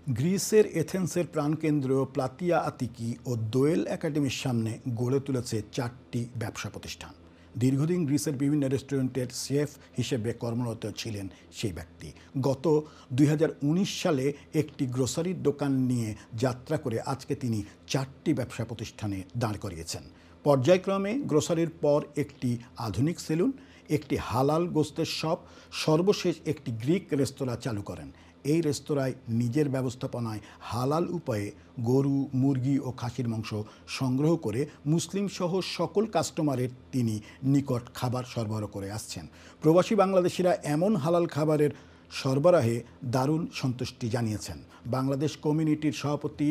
গ্রিসের এথেন্সের প্রাণকেন্দ্র প্লাতিয়া আতিকি ও দোয়েল একাডেমির সামনে গড়ে তুলেছে 4টি ব্যবসা প্রতিষ্ঠান। দীর্ঘদিন গ্রিসের বিভিন্ন রেস্টুরেন্টের শেফ হিসেবে কর্মরত ছিলেন সেই ব্যক্তি। গত 2019 সালে একটি গ্রোসারির দোকান নিয়ে যাত্রা করে আজকে তিনি 4টি ব্যবসা প্রতিষ্ঠানে দাঁড় করিয়েছেন। পর্যায়ক্রমে গ্রোসারির পর একটি আধুনিক সেলুন, একটি হালাল গোস্তের শপ, সর্বশেষ একটি গ্রিক রেস্তোরাঁ চালু করেন। এই রেস্তোরাঁয় নিজের ব্যবস্থাপনায় হালাল উপায়ে গরু, মুরগি ও খাসির মাংস সংগ্রহ করে মুসলিম সহ সকল কাস্টমারের তিনি নিকট খাবার সরবরাহ করে আসছেন। প্রবাসী বাংলাদেশিরা এমন হালাল খাবারের সরবরাহে দারুণ সন্তুষ্টি জানিয়েছেন। বাংলাদেশ কমিউনিটির সভাপতি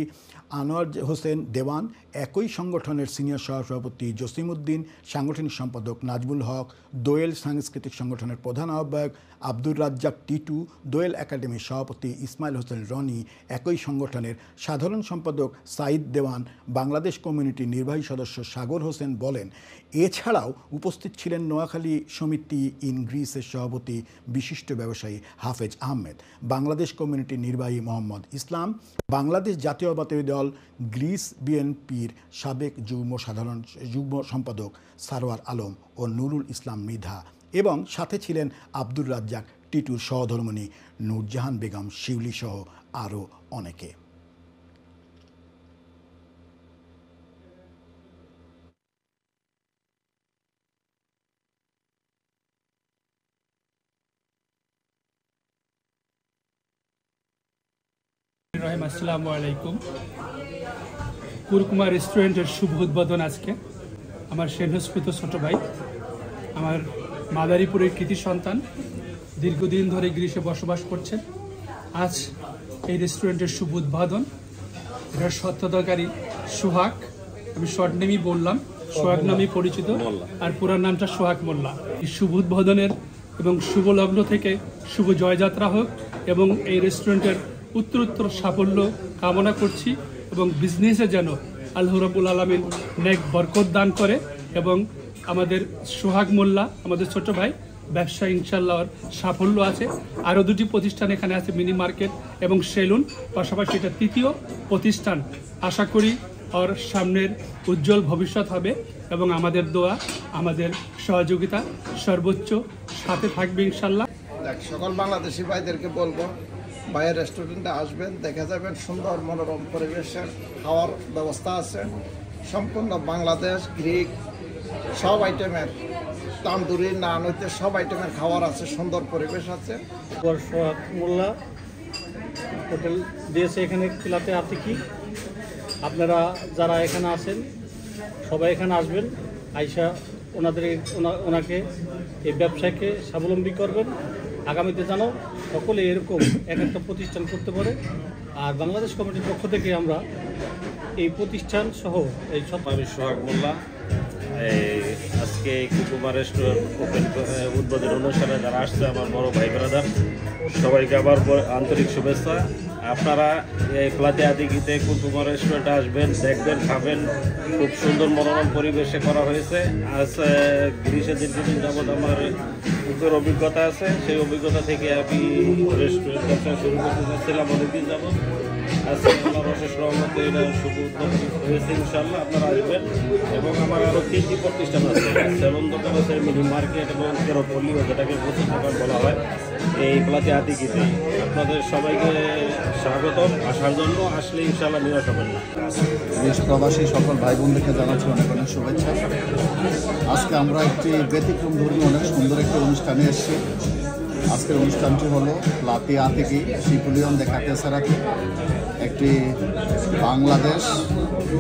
আনোয়ার হোসেন দেওয়ান, একই সংগঠনের সিনিয়র সহসভাপতি জসিমউদ্দিন, সাংগঠনিক সম্পাদক নাজমুল হক, দোয়েল সাংস্কৃতিক সংগঠনের প্রধান আহ্বায়ক আব্দুর রাজ্জাক টিটু, দোয়েল একাডেমির সভাপতি ইসমাইল হোসেন রনি, একই সংগঠনের সাধারণ সম্পাদক সাইদ দেওয়ান, বাংলাদেশ কমিউনিটির নির্বাহী সদস্য সাগর হোসেন বলেন। এছাড়াও উপস্থিত ছিলেন নোয়াখালী সমিতি ইন গ্রিসের সভাপতি বিশিষ্ট ব্যবসায়ী হাফেজ আহমেদ, বাংলাদেশ কমিউনিটির নির্বাহী মোহাম্মদ ইসলাম, বাংলাদেশ জাতীয়তাবাদী দল গ্রিস বিএনপির সাবেক যুগ্ম সম্পাদক সারোয়ার আলম ও নুরুল ইসলাম মৃধা এবং সাথে ছিলেন আব্দুর রাজ্জাক টিটুর সহধর্মিণী নূরজাহান বেগম শিউলি সহ আরও অনেকে। আসসালামু আলাইকুম। কুরকুমা রেস্টুরেন্টের শুভ উদ্বোধন আজকে। আমার সেনহস্কৃত ছোট ভাই, আমার মাদারীপুরের কৃতি সন্তান, দীর্ঘদিন ধরে গ্রিসে বসবাস করছেন। আজ এই রেস্টুরেন্টের শুভ উদ্বোধন। এটার স্বত্বাধিকারী সোহাগ, আমি শর্ট নেমই বললাম, সোহাগ নামেই পরিচিত, আর পুরো নামটা সোহাগ মোল্লা। এই শুভ উদ্বোধনের এবং শুভ লগ্ন থেকে শুভ জয়যাত্রা হোক এবং এই রেস্টুরেন্টের উত্তরোত্তর সাফল্য কামনা করছি এবং বিজনেসে যেন আল্লাহ রাব্বুল আলামিন নেক বরকত দান করে এবং আমাদের সোহাগ মোল্লা, আমাদের ছোট ভাই, ব্যবসা ইনশাল্লাহ সাফল্য আছে। আরও 2টি প্রতিষ্ঠান এখানে আছে, মিনি মার্কেট এবং সেলুন, পাশাপাশি এটা 3য় প্রতিষ্ঠান। আশা করি ওর সামনের উজ্জ্বল ভবিষ্যৎ হবে এবং আমাদের দোয়া, আমাদের সহযোগিতা সর্বোচ্চ সাথে থাকবে ইনশাল্লাহ। সকল বাংলাদেশি ভাইদেরকে বলবো, ভাইয়ের রেস্টুরেন্টে আসবেন, দেখা যাবেন সুন্দর মনোরম পরিবেশের খাওয়ার ব্যবস্থা আছে। সম্পূর্ণ বাংলাদেশ, গ্রিক সব আইটেমের, তান্দুরি, নান হইতে সব আইটেমের খাবার আছে, সুন্দর পরিবেশ আছে। সোহাগ মোল্লা হোটেল দিয়েছে এখানে প্লাতিয়া আতিকি। আপনারা যারা এখানে আছেন সবাই এখানে আসবেন, আইসা ওনাকে এই ব্যবসাকে স্বাবলম্বী করবেন। আগামীতে যেন সকলে এরকম একটা প্রতিষ্ঠান করতে পারে। আর বাংলাদেশ কমিটির পক্ষ থেকে আমরা এই প্রতিষ্ঠান সহ এই সব। আমি সোহাগ মোল্লা। আজকে কুরকুমা রেস্টুরেন্ট উদ্বোধন অনুষ্ঠানে যারা আসছে, আমার বড় ভাই ব্রাদার, সবাইকে আবার আন্তরিক শুভেচ্ছা। আপনারা এই প্লাতিয়া আতিকিতে কুরকুমা রেস্টুরেন্টে আসবেন, দেখবেন, খাবেন। খুব সুন্দর মনোরম পরিবেশে করা হয়েছে। আজ গ্রিসে দীর্ঘদিন যাবৎ আমার উপর অভিজ্ঞতা আছে, সেই অভিজ্ঞতা থেকে আমি রেস্টুরেন্ট ব্যবসা শুরু করতে চাচ্ছিলাম অনেকদিন যাবৎ। আজকে আমার অশেষ রহমতে এটা শুভ উদ্বোধন হয়েছে। ইনশাল্লাহ আপনারা আসবেন। এবং আমার আরও 3টি প্রতিষ্ঠান আছে, সেলুন দোকান আছে, মিনি মার্কেট এবং কেরোপল্লি, যেটাকে 25 টাকা বলা হয়, এই প্লাতিয়া আতিকিতে। আপনাদের সবাইকে স্বাগতম, আসার জন্য। আসলে ইনশাল্লাহ নিরাশ হবেন না। দেশ প্রবাসী সকল ভাই বোনদেরকে জানাচ্ছি অনেক অনেক শুভেচ্ছা। আজকে আমরা একটি ব্যতিক্রম ধর্মী অনেক সুন্দর একটি অনুষ্ঠানে এসেছি। আজকের অনুষ্ঠানটি হলো প্লাতিয়া আতিকি শিপুলিয়ন দে কাতেসারাতে একটি বাংলাদেশ,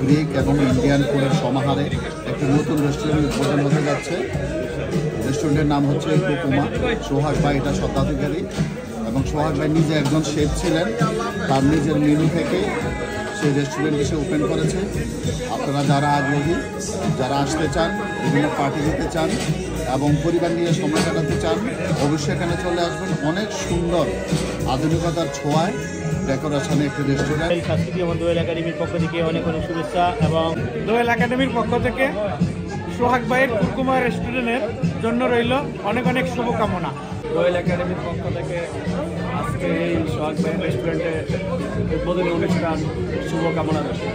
গ্রিক এবং ইন্ডিয়ান ফুডের সমাহারে একটি নতুন রেস্টুরেন্ট উদ্বোধন হতে যাচ্ছে। রেস্টুরেন্টের নাম হচ্ছে কুরকুমা। সোহাগ ভাই এটা স্বত্বাধিকারী এবং সোহাগ ভাই নিজে একজন শেফ ছিলেন। তার নিজের মেনু থেকে সেই রেস্টুরেন্ট এসে ওপেন করেছে। আপনারা যারা আগ্রহী, যারা আসতে চান, বিভিন্ন পার্টি দিতে চান এবং পরিবার নিয়ে সময় কাটাতে চান, অবশ্যই এখানে চলে আসবেন। অনেক সুন্দর আধুনিকতার ছোঁয়ায় ডেকোরেশনে একটি রেস্টুরেন্ট। দোয়েল একাডেমির পক্ষ থেকে অনেক অনেক শুভেচ্ছা এবং দোয়েল একাডেমির পক্ষ থেকে সোহাগ ভাইয়ের কুরকুমা রেস্টুরেন্টের জন্য রইল অনেক অনেক শুভকামনা। দোয়েল একাডেমির পক্ষ থেকে আজকে এই সোহাগ ভাইয়ের রেস্টুরেন্টে উদ্বোধনী অনুষ্ঠান শুভকামনা রয়েছে।